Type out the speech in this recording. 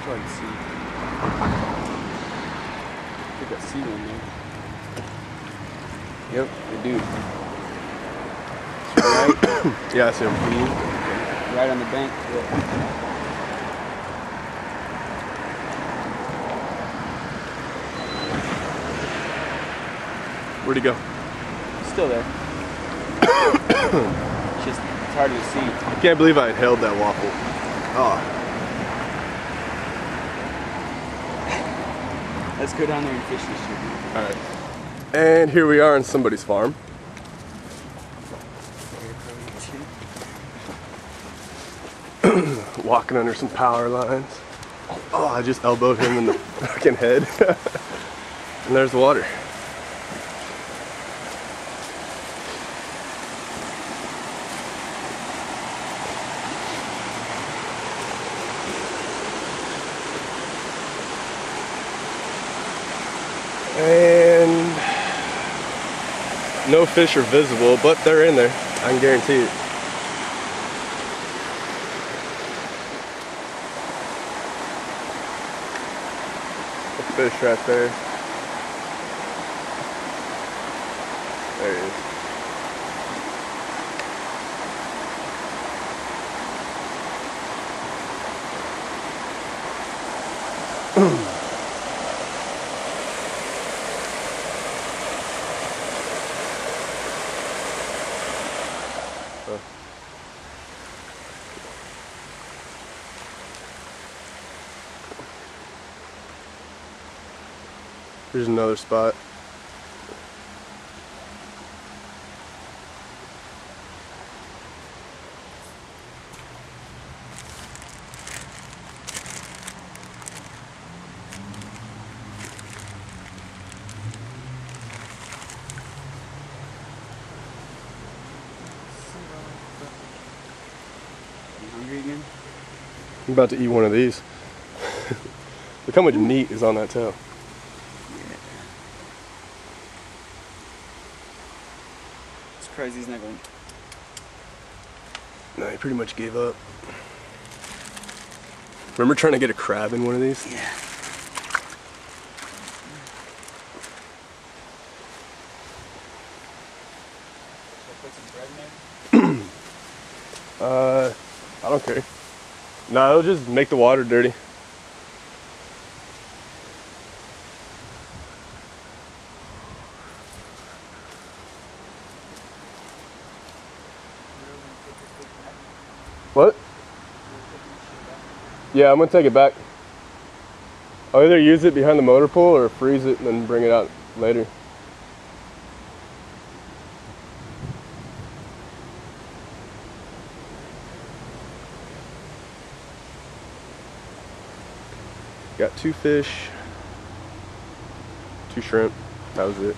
hard to see. I think I see one there. Yep, I do. Right? Yeah, I see him feeding. Right on the bank. Yeah. Where'd he go? Still there. It's harder to see. I can't believe I inhaled that waffle. Oh. Let's go down there and fish this shit. Alright. And here we are on somebody's farm. Walking under some power lines. Oh, I just elbowed him in the fucking head. And there's the water. And no fish are visible, but they're in there. I can guarantee it. A fish right there. There he is. Here's another spot. You hungry again? I'm about to eat one of these. Look how much meat is on that tail. Crazy, he's not going. No, he pretty much gave up. Remember trying to get a crab in one of these? Yeah. Should I put some bread in there? I don't care. No, it'll just make the water dirty. What? Yeah, I'm gonna take it back. I'll either use it behind the motor pool or freeze it and then bring it out later. Got 2 fish, 2 shrimp. That was it.